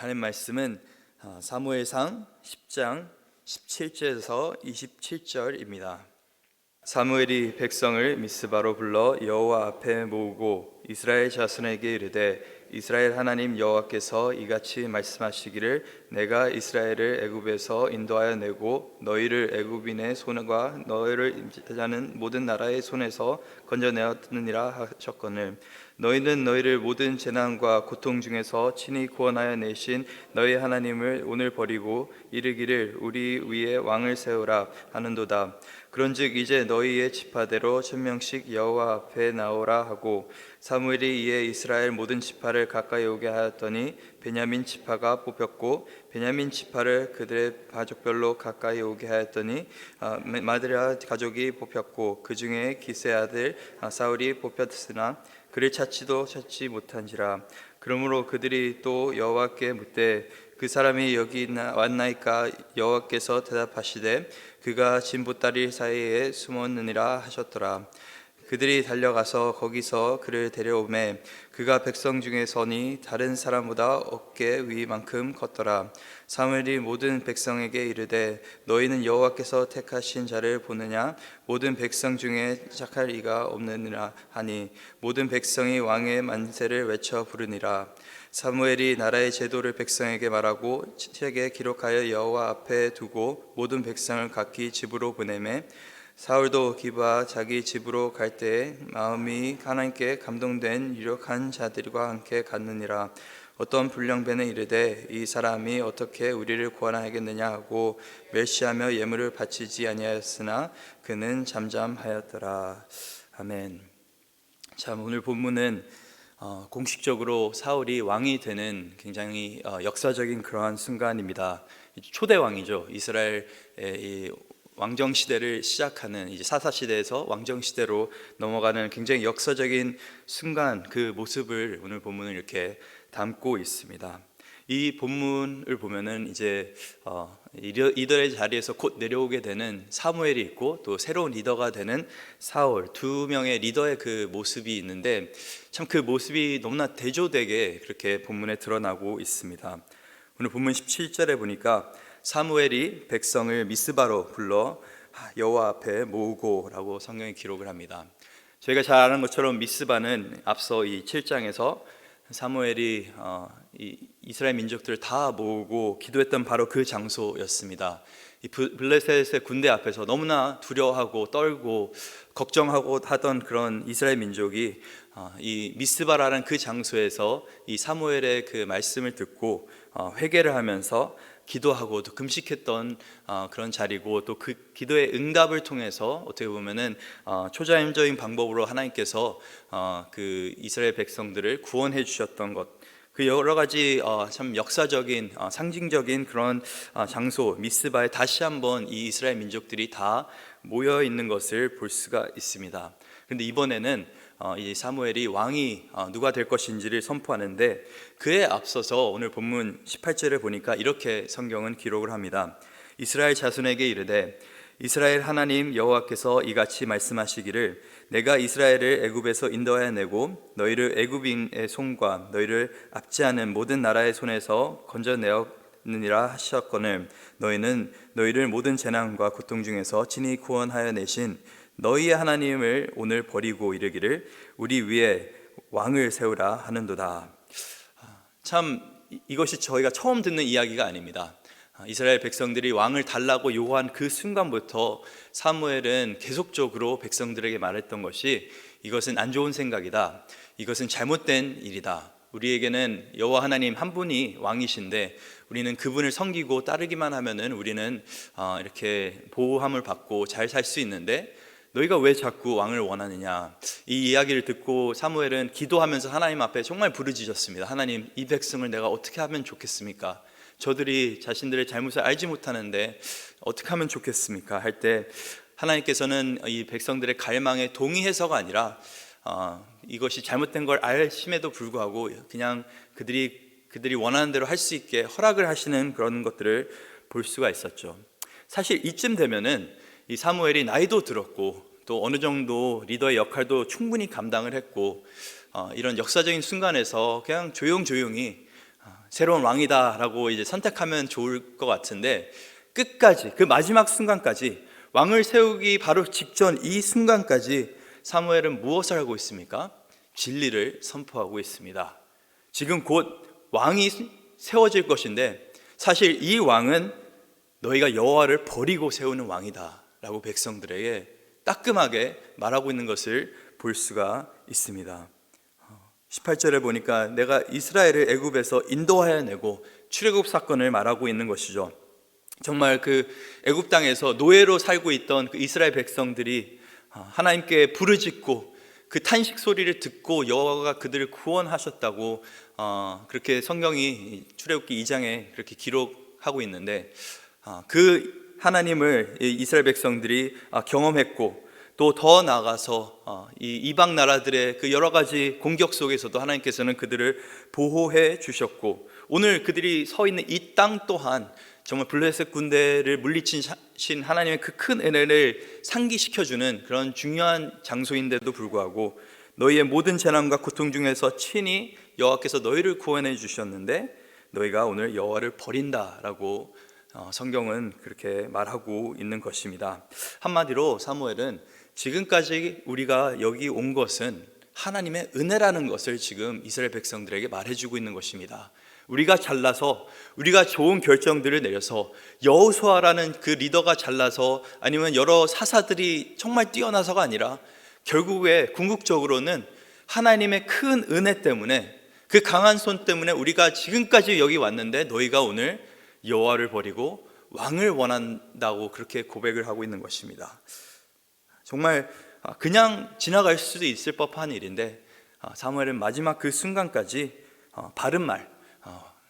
하는 말씀은 사무엘상 10장 17절에서 27절입니다. 사무엘이 백성을 미스바로 불러 여호와 앞에 모으고 이스라엘 자손에게 이르되 이스라엘 하나님 여호와께서 이같이 말씀하시기를 내가 이스라엘을 애굽에서 인도하여 내고 너희를 애굽인의 손과 너희를 인자는 모든 나라의 손에서 건져내었느니라 하셨거늘 너희는 너희를 모든 재난과 고통 중에서 친히 구원하여 내신 너희 하나님을 오늘 버리고 이르기를 우리 위에 왕을 세우라 하는도다. 그런즉 이제 너희의 지파대로 1000명씩 여호와 앞에 나오라 하고 사무엘이 이에 이스라엘 모든 지파를 가까이 오게 하였더니 베냐민 지파가 뽑혔고 베냐민 지파를 그들의 가족별로 가까이 오게 하였더니 마드랴 가족이 뽑혔고 그 중에 기스의 아들 사울이 뽑혔으나 그를 찾지 못한지라. 그러므로 그들이 또 여호와께 묻되 그 사람이 여기 왔나이까? 여호와께서 대답하시되 그가 진보다리 사이에 숨었느니라 하셨더라. 그들이 달려가서 거기서 그를 데려오매 그가 백성 중에 서니 다른 사람보다 어깨 위만큼 컸더라. 사무엘이 모든 백성에게 이르되 너희는 여호와께서 택하신 자를 보느냐? 모든 백성 중에 착할 이가 없느니라 하니 모든 백성이 왕의 만세를 외쳐 부르니라. 사무엘이 나라의 제도를 백성에게 말하고 책에 기록하여 여호와 앞에 두고 모든 백성을 각기 집으로 보내매 사울도 기브아 자기 집으로 갈 때에 마음이 하나님께 감동된 유력한 자들과 함께 갔느니라. 어떤 불량배는 이르되 이 사람이 어떻게 우리를 구원하겠느냐 하고 멸시하며 예물을 바치지 아니하였으나 그는 잠잠하였더라. 아멘. 참, 오늘 본문은 공식적으로 사울이 왕이 되는 굉장히 역사적인 그러한 순간입니다. 초대 왕이죠. 이스라엘의 이 왕정 시대를 시작하는 이제 사사 시대에서 왕정 시대로 넘어가는 굉장히 역사적인 순간, 그 모습을 오늘 본문은 이렇게 담고 있습니다. 이 본문을 보면은 이제 리더의 자리에서 곧 내려오게 되는 사무엘이 있고 또 새로운 리더가 되는 사울, 두 명의 리더의 그 모습이 있는데 참 그 모습이 너무나 대조되게 그렇게 본문에 드러나고 있습니다. 오늘 본문 17절에 보니까 사무엘이 백성을 미스바로 불러 여호와 앞에 모으고 라고 성경에 기록을 합니다. 저희가 잘 아는 것처럼 미스바는 앞서 이 7장에서 사무엘이 이스라엘 민족들을 다 모으고 기도했던 바로 그 장소였습니다. 이 블레셋의 군대 앞에서 너무나 두려워하고 떨고 걱정하고 하던 그런 이스라엘 민족이 이 미스바라는 그 장소에서 이 사무엘의 그 말씀을 듣고 회개를 하면서 기도하고 또 금식했던 그런 자리고 또 그 기도의 응답을 통해서 어떻게 보면은 초자연적인 방법으로 하나님께서 그 이스라엘 백성들을 구원해 주셨던 것, 그 여러 가지 참 역사적인 상징적인 그런 장소 미스바에 다시 한번 이 이스라엘 민족들이 다 모여 있는 것을 볼 수가 있습니다. 그런데 이번에는 이 사무엘이 왕이 누가 될 것인지를 선포하는데 그에 앞서서 오늘 본문 18절에 보니까 이렇게 성경은 기록을 합니다. 이스라엘 자손에게 이르되 이스라엘 하나님 여호와께서 이같이 말씀하시기를 내가 이스라엘을 애굽에서 인도하여 내고 너희를 애굽인의 손과 너희를 압제하는 모든 나라의 손에서 건져내었느니라 하셨거늘 너희는 너희를 모든 재난과 고통 중에서 친히 구원하여 내신 너희의 하나님을 오늘 버리고 이르기를 우리 위에 왕을 세우라 하는도다. 참 이것이 저희가 처음 듣는 이야기가 아닙니다. 이스라엘 백성들이 왕을 달라고 요구한 그 순간부터 사무엘은 계속적으로 백성들에게 말했던 것이 이것은 안 좋은 생각이다. 이것은 잘못된 일이다. 우리에게는 여호와 하나님 한 분이 왕이신데 우리는 그분을 섬기고 따르기만 하면은 우리는 이렇게 보호함을 받고 잘 살 수 있는데 너희가 왜 자꾸 왕을 원하느냐. 이 이야기를 듣고 사무엘은 기도하면서 하나님 앞에 정말 부르짖었습니다. 하나님, 이 백성을 내가 어떻게 하면 좋겠습니까? 저들이 자신들의 잘못을 알지 못하는데 어떻게 하면 좋겠습니까? 할 때 하나님께서는 이 백성들의 갈망에 동의해서가 아니라 이것이 잘못된 걸 알심에도 불구하고 그냥 그들이 원하는 대로 할 수 있게 허락을 하시는 그런 것들을 볼 수가 있었죠. 사실 이쯤 되면은 이 사무엘이 나이도 들었고 또 어느 정도 리더의 역할도 충분히 감당을 했고 이런 역사적인 순간에서 그냥 조용히 새로운 왕이다라고 이제 선택하면 좋을 것 같은데, 끝까지 그 마지막 순간까지, 왕을 세우기 바로 직전 이 순간까지 사무엘은 무엇을 하고 있습니까? 진리를 선포하고 있습니다. 지금 곧 왕이 세워질 것인데, 사실 이 왕은 너희가 여호와를 버리고 세우는 왕이다 라고 백성들에게 따끔하게 말하고 있는 것을 볼 수가 있습니다. 18절에 보니까 내가 이스라엘을 애굽에서 인도하여 내고, 출애굽 사건을 말하고 있는 것이죠. 정말 그 애굽 땅에서 노예로 살고 있던 그 이스라엘 백성들이 하나님께 부르짖고 그 탄식 소리를 듣고 여호와가 그들을 구원하셨다고 그렇게 성경이 출애굽기 2장에 그렇게 기록하고 있는데, 그 하나님을 이스라엘 백성들이 경험했고, 또 더 나아가서 이 이방 나라들의 그 여러 가지 공격 속에서도 하나님께서는 그들을 보호해 주셨고, 오늘 그들이 서 있는 이 땅 또한 정말 블레셋 군대를 물리친 하나님의 그 큰 은혜를 상기시켜주는 그런 중요한 장소인데도 불구하고, 너희의 모든 재난과 고통 중에서 친히 여호와께서 너희를 구원해 주셨는데 너희가 오늘 여호와를 버린다라고 성경은 그렇게 말하고 있는 것입니다. 한마디로 사무엘은 지금까지 우리가 여기 온 것은 하나님의 은혜라는 것을 지금 이스라엘 백성들에게 말해주고 있는 것입니다. 우리가 잘나서, 우리가 좋은 결정들을 내려서, 여호수아라는 그 리더가 잘나서, 아니면 여러 사사들이 정말 뛰어나서가 아니라 결국에 궁극적으로는 하나님의 큰 은혜 때문에, 그 강한 손 때문에 우리가 지금까지 여기 왔는데 너희가 오늘 여호와를 버리고 왕을 원한다고 그렇게 고백을 하고 있는 것입니다. 정말 그냥 지나갈 수도 있을 법한 일인데, 사무엘은 마지막 그 순간까지 바른 말,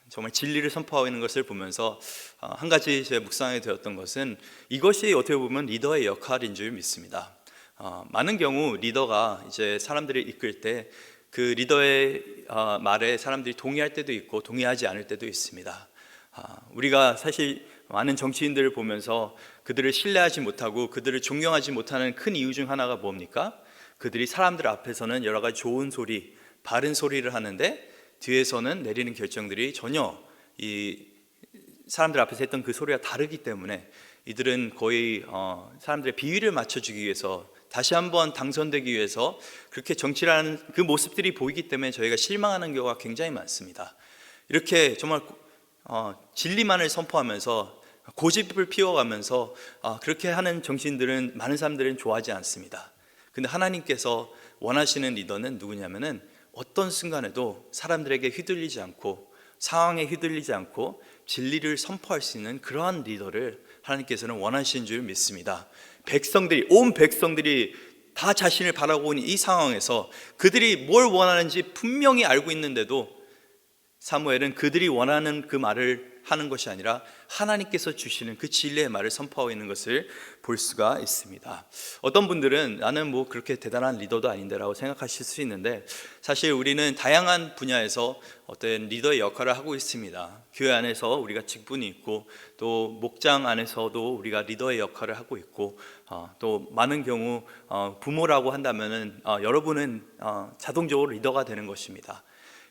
정말 진리를 선포하고 있는 것을 보면서 한 가지 제 묵상이 되었던 것은, 이것이 어떻게 보면 리더의 역할인 줄 믿습니다. 많은 경우 리더가 이제 사람들을 이끌 때 그 리더의 말에 사람들이 동의할 때도 있고 동의하지 않을 때도 있습니다. 우리가 사실 많은 정치인들을 보면서 그들을 신뢰하지 못하고 그들을 존경하지 못하는 큰 이유 중 하나가 뭡니까? 그들이 사람들 앞에서는 여러 가지 좋은 소리, 바른 소리를 하는데 뒤에서는 내리는 결정들이 전혀 이 사람들 앞에서 했던 그 소리와 다르기 때문에, 이들은 거의 사람들의 비위를 맞춰주기 위해서, 다시 한번 당선되기 위해서 그렇게 정치를 하는 그 모습들이 보이기 때문에 저희가 실망하는 경우가 굉장히 많습니다. 이렇게 정말 진리만을 선포하면서 고집을 피워가면서 그렇게 하는 정치인들은, 많은 사람들은 좋아하지 않습니다. 근데 하나님께서 원하시는 리더는 누구냐면은, 어떤 순간에도 사람들에게 휘둘리지 않고 상황에 휘둘리지 않고 진리를 선포할 수 있는 그러한 리더를 하나님께서는 원하시는 줄 믿습니다. 백성들이, 온 백성들이 다 자신을 바라고 있는 이 상황에서 그들이 뭘 원하는지 분명히 알고 있는데도 사무엘은 그들이 원하는 그 말을 하는 것이 아니라 하나님께서 주시는 그 진리의 말을 선포하고 있는 것을 볼 수가 있습니다. 어떤 분들은 나는 뭐 그렇게 대단한 리더도 아닌데 라고 생각하실 수 있는데, 사실 우리는 다양한 분야에서 어떤 리더의 역할을 하고 있습니다. 교회 안에서 우리가 직분이 있고, 또 목장 안에서도 우리가 리더의 역할을 하고 있고, 또 많은 경우 부모라고 한다면은 여러분은 자동적으로 리더가 되는 것입니다.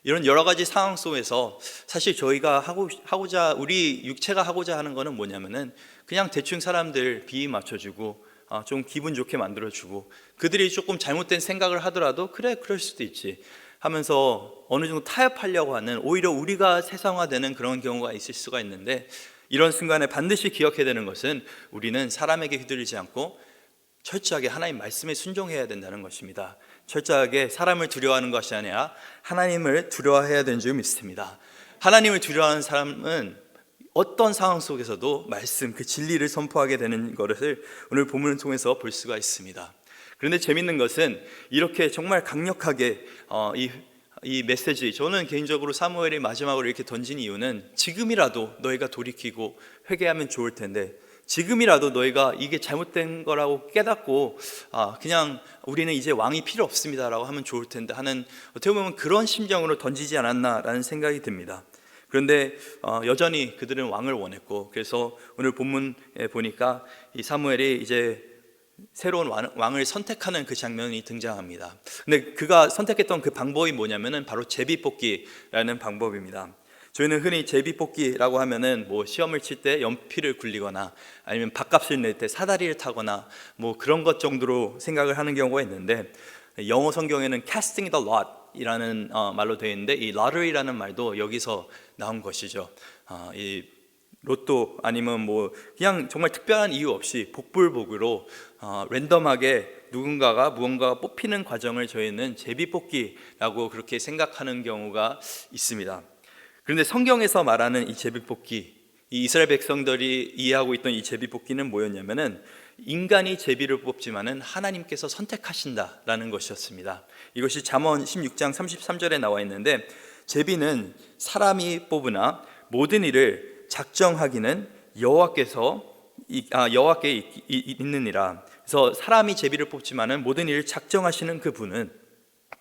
이런 여러 가지 상황 속에서 사실 저희가 하고자, 우리 육체가 하고자 하는 거는 뭐냐면은, 그냥 대충 사람들 비위 맞춰주고 좀 기분 좋게 만들어주고, 그들이 조금 잘못된 생각을 하더라도 그래, 그럴 수도 있지 하면서 어느 정도 타협하려고 하는, 오히려 우리가 세상화되는 그런 경우가 있을 수가 있는데, 이런 순간에 반드시 기억해야 되는 것은, 우리는 사람에게 휘둘리지 않고 철저하게 하나님 말씀에 순종해야 된다는 것입니다. 철저하게 사람을 두려워하는 것이 아니라 하나님을 두려워해야 되는 줄 믿습니다. 하나님을 두려워하는 사람은 어떤 상황 속에서도 말씀, 그 진리를 선포하게 되는 것을 오늘 본문을 통해서 볼 수가 있습니다. 그런데 재밌는 것은, 이렇게 정말 강력하게 이 메시지, 저는 개인적으로 사무엘이 마지막으로 이렇게 던진 이유는, 지금이라도 너희가 돌이키고 회개하면 좋을 텐데, 지금이라도 너희가 이게 잘못된 거라고 깨닫고 그냥 우리는 이제 왕이 필요 없습니다라고 하면 좋을 텐데 하는, 어떻게 보면 그런 심정으로 던지지 않았나라는 생각이 듭니다. 그런데 여전히 그들은 왕을 원했고, 그래서 오늘 본문에 보니까 이 사무엘이 이제 새로운 왕을 선택하는 그 장면이 등장합니다. 근데 그가 선택했던 그 방법이 뭐냐면은 바로 제비뽑기라는 방법입니다. 저희는 흔히 제비뽑기라고 하면은 뭐 시험을 칠 때 연필을 굴리거나 아니면 밥값을 낼 때 사다리를 타거나 뭐 그런 것 정도로 생각을 하는 경우가 있는데, 영어 성경에는 casting the lot 이라는 말로 되어 있는데, 이 lottery라는 말도 여기서 나온 것이죠. 이 로또 아니면 뭐 그냥 정말 특별한 이유 없이 복불복으로 랜덤하게 누군가가 무언가가 뽑히는 과정을 저희는 제비뽑기라고 그렇게 생각하는 경우가 있습니다. 그런데 성경에서 말하는 이 제비뽑기, 이 이스라엘 백성들이 이해하고 있던 이 제비뽑기는 뭐였냐면은 인간이 제비를 뽑지만은 하나님께서 선택하신다라는 것이었습니다. 이것이 잠언 16장 33절에 나와 있는데, 제비는 사람이 뽑으나 모든 일을 작정하기는 여호와께 있느니라. 그래서 사람이 제비를 뽑지만은 모든 일을 작정하시는 그 분은,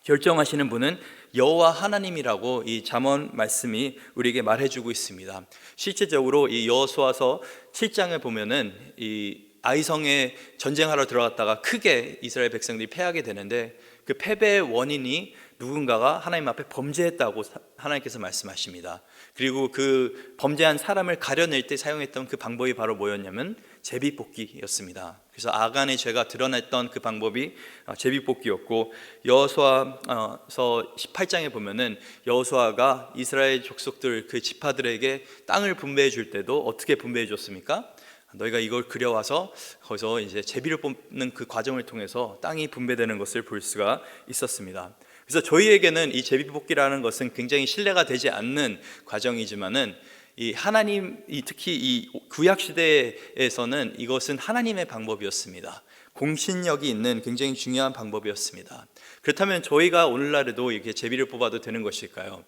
결정하시는 분은 여호와 하나님이라고 이 잠언 말씀이 우리에게 말해주고 있습니다. 실제적으로 이 여호수아서 7장에 보면은 이 아이성에 전쟁하러 들어갔다가 크게 이스라엘 백성들이 패하게 되는데, 그 패배의 원인이 누군가가 하나님 앞에 범죄했다고 하나님께서 말씀하십니다. 그리고 그 범죄한 사람을 가려낼 때 사용했던 그 방법이 바로 뭐였냐면 제비뽑기였습니다. 그래서 아간의 죄가 드러났던 그 방법이 제비뽑기였고, 여호수아서 18장에 보면은 여호수아가 이스라엘 족속들 그 지파들에게 땅을 분배해 줄 때도 어떻게 분배해 줬습니까? 너희가 이걸 그려와서 거기서 이제 제비를 뽑는 그 과정을 통해서 땅이 분배되는 것을 볼 수가 있었습니다. 그래서 저희에게는 이 제비뽑기라는 것은 굉장히 신뢰가 되지 않는 과정이지만은, 이 하나님, 특히 이 구약 시대에서는 이것은 하나님의 방법이었습니다. 공신력이 있는 굉장히 중요한 방법이었습니다. 그렇다면 저희가 오늘날에도 이렇게 제비를 뽑아도 되는 것일까요?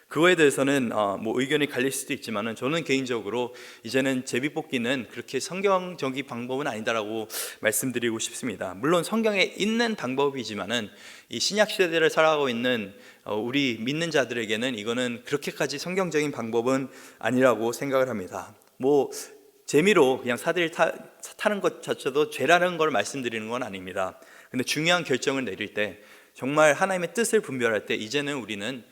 그거에 대해서는 뭐 의견이 갈릴 수도 있지만은, 저는 개인적으로 이제는 제비뽑기는 그렇게 성경적인 방법은 아니다라고 말씀드리고 싶습니다. 물론 성경에 있는 방법이지만은 이 신약 시대를 살아가고 있는 우리 믿는 자들에게는 이거는 그렇게까지 성경적인 방법은 아니라고 생각을 합니다. 뭐 재미로 그냥 사다리를 타는 것 자체도 죄라는 걸 말씀드리는 건 아닙니다. 근데 중요한 결정을 내릴 때, 정말 하나님의 뜻을 분별할 때, 이제는 우리는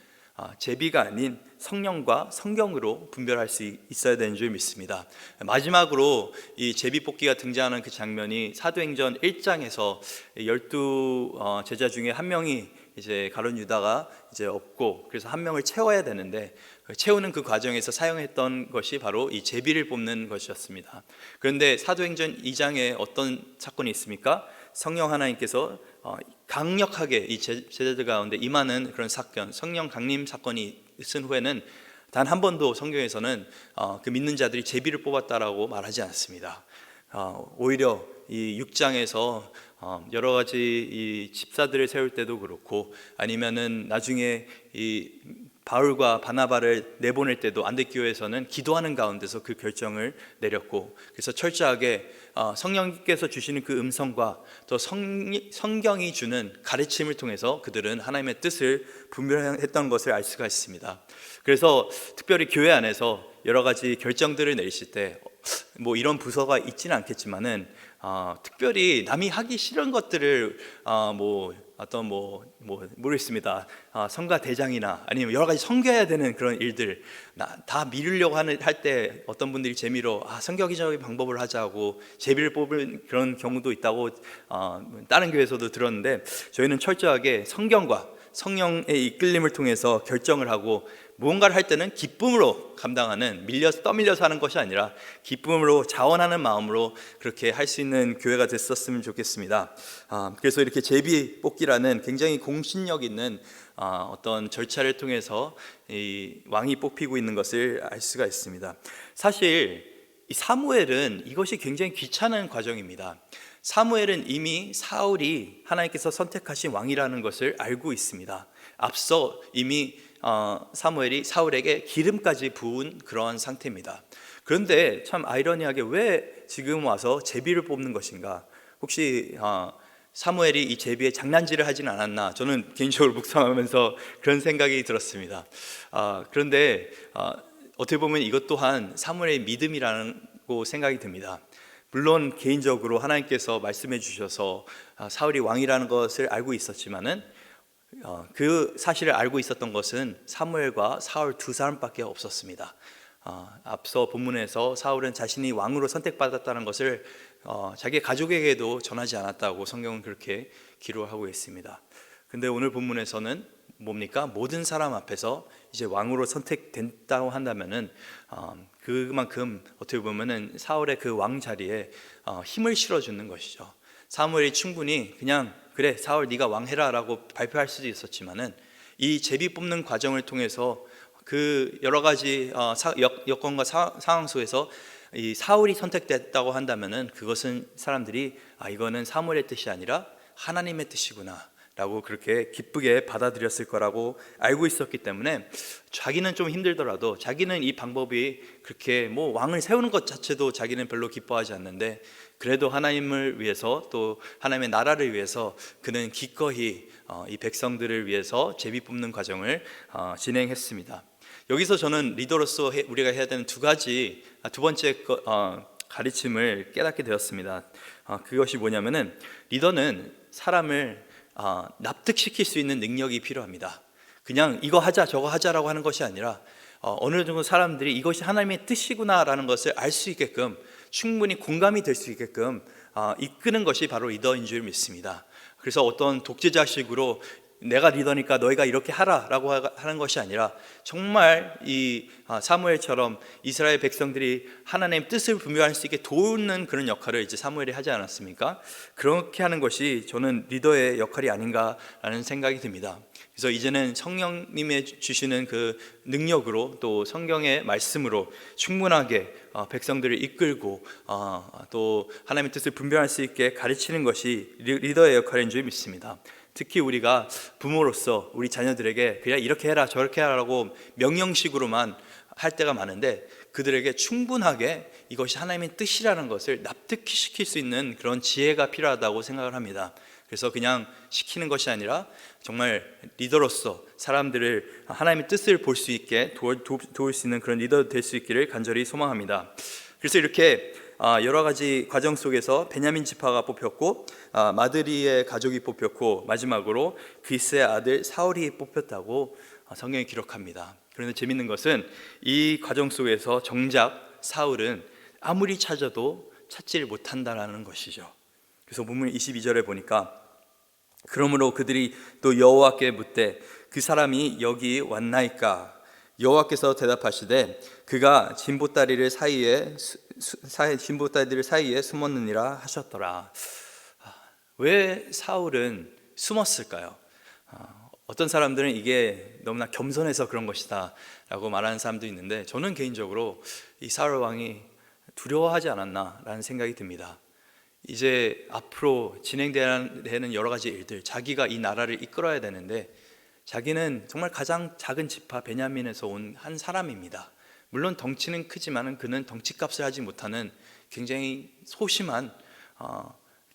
제비가 아닌 성령과 성경으로 분별할 수 있어야 되는 줄 믿습니다. 마지막으로 이 제비뽑기가 등장하는 그 장면이 사도행전 1장에서 12 제자 중에 한 명이 이제 가룟 유다가 이제 없고, 그래서 한 명을 채워야 되는데, 채우는 그 과정에서 사용했던 것이 바로 이 제비를 뽑는 것이었습니다. 그런데 사도행전 2장에 어떤 사건이 있습니까? 성령 하나님께서 강력하게 이 제자들 가운데 임하는 그런 사건, 성령 강림 사건이 있은 후에는 단 한 번도 성경에서는 그 믿는 자들이 제비를 뽑았다라고 말하지 않습니다. 오히려 이 6장에서 여러 가지 이 집사들을 세울 때도 그렇고, 아니면은 나중에 이 바울과 바나바를 내보낼 때도 안데교회에서는 기도하는 가운데서 그 결정을 내렸고, 그래서 철저하게 성령께서 주시는 그 음성과 또 성경이 주는 가르침을 통해서 그들은 하나님의 뜻을 분별했던 것을 알 수가 있습니다. 그래서 특별히 교회 안에서 여러 가지 결정들을 내리실 때 뭐 이런 부서가 있지는 않겠지만은 특별히 남이 하기 싫은 것들을 모르겠습니다. 성가 대장이나 아니면 여러 가지 섬겨야 되는 그런 일들 다 미루려고 할 때 어떤 분들이 재미로 성경적인 방법을 하자고 제비를 뽑은 그런 경우도 있다고 다른 교회에서도 들었는데, 저희는 철저하게 성경과 성령의 이끌림을 통해서 결정을 하고, 무언가를 할 때는 기쁨으로 감당하는, 떠밀려서 하는 것이 아니라 기쁨으로 자원하는 마음으로 그렇게 할 수 있는 교회가 됐었으면 좋겠습니다. 그래서 이렇게 제비 뽑기라는 굉장히 공신력 있는 어떤 절차를 통해서 이 왕이 뽑히고 있는 것을 알 수가 있습니다. 사실 이 사무엘은 이것이 굉장히 귀찮은 과정입니다. 사무엘은 이미 사울이 하나님께서 선택하신 왕이라는 것을 알고 있습니다. 앞서 이미 사무엘이 사울에게 기름까지 부은 그러한 상태입니다. 그런데 참 아이러니하게 왜 지금 와서 제비를 뽑는 것인가? 혹시 사무엘이 이 제비에 장난질을 하진 않았나? 저는 개인적으로 묵상하면서 그런 생각이 들었습니다. 그런데 어떻게 보면 이것 또한 사무엘의 믿음이라고 생각이 듭니다. 물론 개인적으로 하나님께서 말씀해 주셔서 사울이 왕이라는 것을 알고 있었지만은 그 사실을 알고 있었던 것은 사무엘과 사울 두 사람밖에 없었습니다. 앞서 본문에서 사울은 자신이 왕으로 선택받았다는 것을 자기 가족에게도 전하지 않았다고 성경은 그렇게 기록하고 있습니다. 근데 오늘 본문에서는 뭡니까? 모든 사람 앞에서 이제 왕으로 선택된다고 한다면은 그만큼 어떻게 보면은 사울의 그 왕 자리에 힘을 실어주는 것이죠. 사무엘이 충분히 그냥 그래 사울 네가 왕해라라고 발표할 수도 있었지만은 이 제비 뽑는 과정을 통해서 그 여러 가지 여건과 상황 속에서 이 사울이 선택됐다고 한다면은 그것은 사람들이 이거는 사무엘의 뜻이 아니라 하나님의 뜻이구나 라고 그렇게 기쁘게 받아들였을 거라고 알고 있었기 때문에 자기는 좀 힘들더라도 자기는 이 방법이 그렇게 뭐 왕을 세우는 것 자체도 자기는 별로 기뻐하지 않는데 그래도 하나님을 위해서 또 하나님의 나라를 위해서 그는 기꺼이 이 백성들을 위해서 제비 뽑는 과정을 진행했습니다. 여기서 저는 리더로서 우리가 해야 되는 두 번째 가르침을 깨닫게 되었습니다. 그것이 뭐냐면은 리더는 사람을 납득시킬 수 있는 능력이 필요합니다. 그냥 이거 하자 저거 하자라고 하는 것이 아니라 어느 정도 사람들이 이것이 하나님의 뜻이구나라는 것을 알 수 있게끔 충분히 공감이 될 수 있게끔 이끄는 것이 바로 리더인 줄 믿습니다. 그래서 어떤 독재자식으로 내가 리더니까 너희가 이렇게 하라라고 하는 것이 아니라 정말 이 사무엘처럼 이스라엘 백성들이 하나님의 뜻을 분별할 수 있게 도우는 그런 역할을 이제 사무엘이 하지 않았습니까? 그렇게 하는 것이 저는 리더의 역할이 아닌가라는 생각이 듭니다. 그래서 이제는 성령님의 주시는 그 능력으로 또 성경의 말씀으로 충분하게 백성들을 이끌고 또 하나님의 뜻을 분별할 수 있게 가르치는 것이 리더의 역할인 줄 믿습니다. 특히 우리가 부모로서 우리 자녀들에게 그냥 이렇게 해라 저렇게 하라고 명령식으로만 할 때가 많은데 그들에게 충분하게 이것이 하나님의 뜻이라는 것을 납득시킬 수 있는 그런 지혜가 필요하다고 생각을 합니다. 그래서 그냥 시키는 것이 아니라 정말 리더로서 사람들을 하나님의 뜻을 볼 수 있게 도울 수 있는 그런 리더 될 수 있기를 간절히 소망합니다. 그래서 이렇게 여러 가지 과정 속에서 베냐민 지파가 뽑혔고 마드리의 가족이 뽑혔고 마지막으로 기스의 아들 사울이 뽑혔다고 성경이 기록합니다. 그런데 재밌는 것은 이 과정 속에서 정작 사울은 아무리 찾아도 찾지를 못한다라는 것이죠. 그래서 본문 22절에 보니까 그러므로 그들이 또 여호와께 묻되 그 사람이 여기 왔나이까? 여호와께서 대답하시되 그가 진보다리들 사이에 숨었느니라 하셨더라. 왜 사울은 숨었을까요? 어떤 사람들은 이게 너무나 겸손해서 그런 것이다 라고 말하는 사람도 있는데 저는 개인적으로 이 사울 왕이 두려워하지 않았나라는 생각이 듭니다. 이제 앞으로 진행되는 여러 가지 일들, 자기가 이 나라를 이끌어야 되는데 자기는 정말 가장 작은 지파 베냐민에서 온 한 사람입니다. 물론 덩치는 크지만 그는 덩치값을 하지 못하는 굉장히 소심한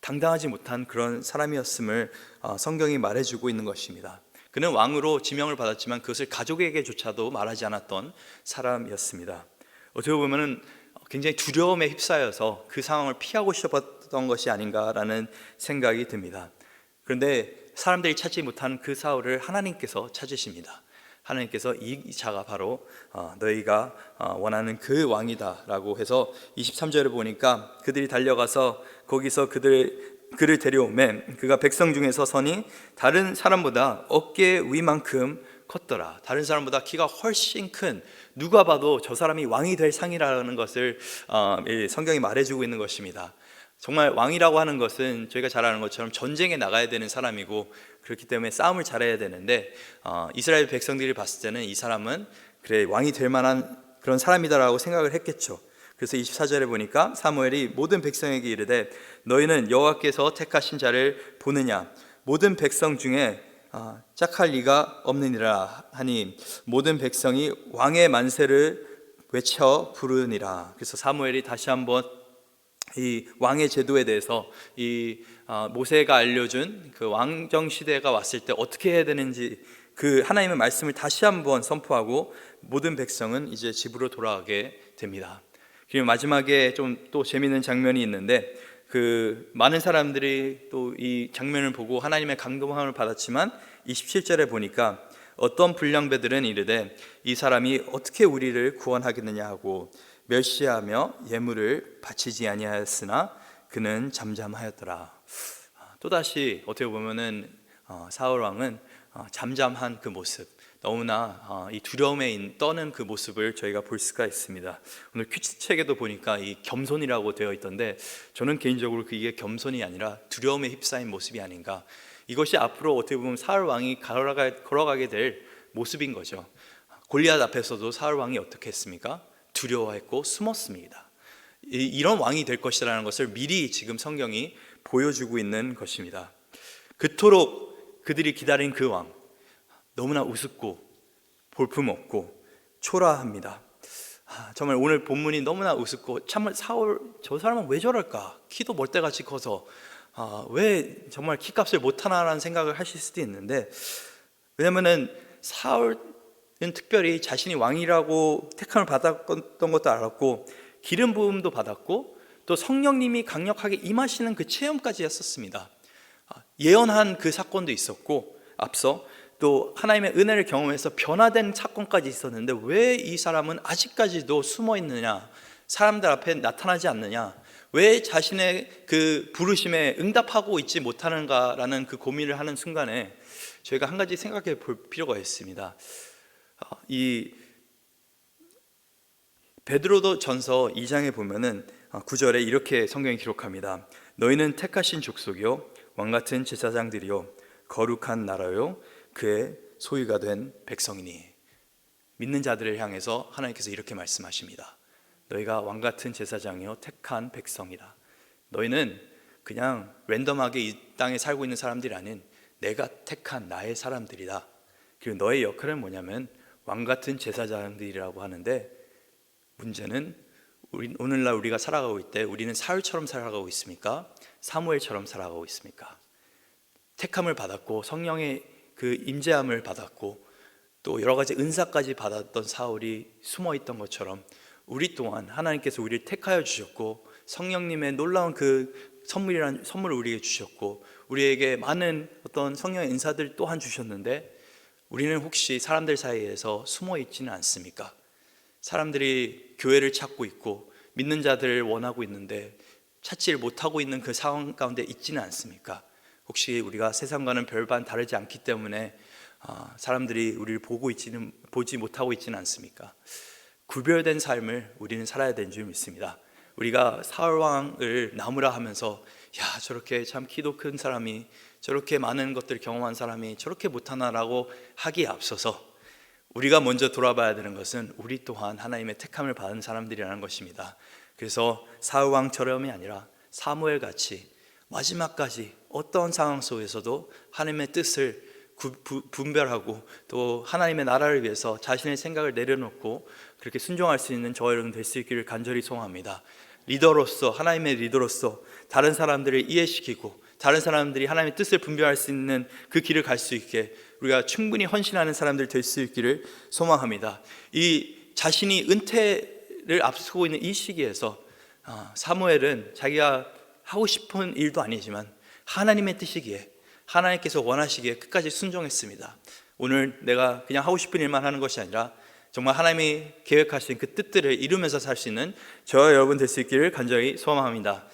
당당하지 못한 그런 사람이었음을 성경이 말해주고 있는 것입니다. 그는 왕으로 지명을 받았지만 그것을 가족에게조차도 말하지 않았던 사람이었습니다. 어떻게 보면 굉장히 두려움에 휩싸여서 그 상황을 피하고 싶었던 것이 아닌가라는 생각이 듭니다. 그런데 사람들이 찾지 못한 그 사울을 하나님께서 찾으십니다. 하나님께서 이 자가 바로 너희가 원하는 그 왕이다 라고 해서 23절에 보니까 그들이 달려가서 거기서 그를 데려오매 그가 백성 중에서 선이 다른 사람보다 어깨 위만큼 컸더라. 다른 사람보다 키가 훨씬 큰, 누가 봐도 저 사람이 왕이 될 상이라는 것을 성경이 말해주고 있는 것입니다. 정말 왕이라고 하는 것은 저희가 잘 아는 것처럼 전쟁에 나가야 되는 사람이고 그렇기 때문에 싸움을 잘해야 되는데 이스라엘 백성들이 봤을 때는 이 사람은 그래 왕이 될 만한 그런 사람이다라고 생각을 했겠죠. 그래서 24절에 보니까 사무엘이 모든 백성에게 이르되 너희는 여호와께서 택하신 자를 보느냐? 모든 백성 중에 짝할 리가 없느니라 하니 모든 백성이 왕의 만세를 외쳐 부르니라. 그래서 사무엘이 다시 한번 이 왕의 제도에 대해서 이 모세가 알려준 그 왕정 시대가 왔을 때 어떻게 해야 되는지 그 하나님의 말씀을 다시 한번 선포하고 모든 백성은 이제 집으로 돌아가게 됩니다. 그리고 마지막에 좀 또 재미있는 장면이 있는데 그 많은 사람들이 또 이 장면을 보고 하나님의 감동함을 받았지만 27절에 보니까 어떤 불량배들은 이르되 이 사람이 어떻게 우리를 구원하겠느냐 하고 멸시하며 예물을 바치지 아니하였으나 그는 잠잠하였더라. 또다시 어떻게 보면은 사울 왕은 잠잠한 그 모습, 너무나 이 두려움에 떠는 그 모습을 저희가 볼 수가 있습니다. 오늘 퀴즈책에도 보니까 이 겸손이라고 되어 있던데, 저는 개인적으로 이게 겸손이 아니라 두려움에 휩싸인 모습이 아닌가. 이것이 앞으로 어떻게 보면 사울 왕이 걸어가게 될 모습인 거죠. 골리앗 앞에서도 사울 왕이 어떻게 했습니까? 두려워했고 숨었습니다. 이런 왕이 될 것이라는 것을 미리 지금 성경이 보여주고 있는 것입니다. 그토록 그들이 기다린 그 왕, 너무나 우습고 볼품없고 초라합니다. 정말 오늘 본문이 너무나 우습고, 참 사울 저 사람은 왜 저럴까? 키도 멀대같이 커서 왜 정말 키값을 못하나라는 생각을 하실 수도 있는데, 왜냐면은 사울은 특별히 자신이 왕이라고 택함을 받았던 것도 알았고 기름 부음도 받았고 또 성령님이 강력하게 임하시는 그 체험까지 했었습니다. 예언한 그 사건도 있었고 앞서 또 하나님의 은혜를 경험해서 변화된 사건까지 있었는데 왜 이 사람은 아직까지도 숨어 있느냐, 사람들 앞에 나타나지 않느냐, 왜 자신의 그 부르심에 응답하고 있지 못하는가라는 그 고민을 하는 순간에 저희가 한 가지 생각해 볼 필요가 있습니다. 이 베드로도 전서 2장에 보면은 9절에 이렇게 성경이 기록합니다. 너희는 택하신 족속이요 왕같은 제사장들이요 거룩한 나라요 그의 소유가 된 백성이니. 믿는 자들을 향해서 하나님께서 이렇게 말씀하십니다. 너희가 왕같은 제사장이요 택한 백성이다. 너희는 그냥 랜덤하게 이 땅에 살고 있는 사람들이 아닌 내가 택한 나의 사람들이다. 그리고 너의 역할은 뭐냐면 왕같은 제사장들이라고 하는데, 문제는 오늘날 우리가 살아가고 있을 때 우리는 사울처럼 살아가고 있습니까? 사무엘처럼 살아가고 있습니까? 택함을 받았고 성령의 그 임재함을 받았고 또 여러 가지 은사까지 받았던 사울이 숨어있던 것처럼 우리 또한 하나님께서 우리를 택하여 주셨고 성령님의 놀라운 그 선물을 우리에게 주셨고 우리에게 많은 어떤 성령의 은사들 또한 주셨는데, 우리는 혹시 사람들 사이에서 숨어 있지는 않습니까? 사람들이 교회를 찾고 있고 믿는 자들을 원하고 있는데 찾지를 못하고 있는 그 상황 가운데 있지는 않습니까? 혹시 우리가 세상과는 별반 다르지 않기 때문에 사람들이 우리를 보지 못하고 있지는 않습니까? 구별된 삶을 우리는 살아야 되는 줄 믿습니다. 우리가 사울 왕을 나무라 하면서 야, 저렇게 참 키도 큰 사람이, 저렇게 많은 것들을 경험한 사람이 저렇게 못하나라고 하기에 앞서서 우리가 먼저 돌아봐야 되는 것은 우리 또한 하나님의 택함을 받은 사람들이라는 것입니다. 그래서 사울 왕처럼이 아니라 사무엘같이 마지막까지 어떤 상황 속에서도 하나님의 뜻을 분별하고 또 하나님의 나라를 위해서 자신의 생각을 내려놓고 그렇게 순종할 수 있는 저와 여러분 될 수 있기를 간절히 소원합니다. 리더로서, 하나님의 리더로서 다른 사람들을 이해시키고 다른 사람들이 하나님의 뜻을 분별할 수 있는 그 길을 갈 수 있게 우리가 충분히 헌신하는 사람들 될 수 있기를 소망합니다. 이 자신이 은퇴를 앞두고 있는 이 시기에서 사무엘은 자기가 하고 싶은 일도 아니지만 하나님의 뜻이기에, 하나님께서 원하시기에 끝까지 순종했습니다. 오늘 내가 그냥 하고 싶은 일만 하는 것이 아니라 정말 하나님이 계획하신 그 뜻들을 이루면서 살 수 있는 저와 여러분 될 수 있기를 간절히 소망합니다.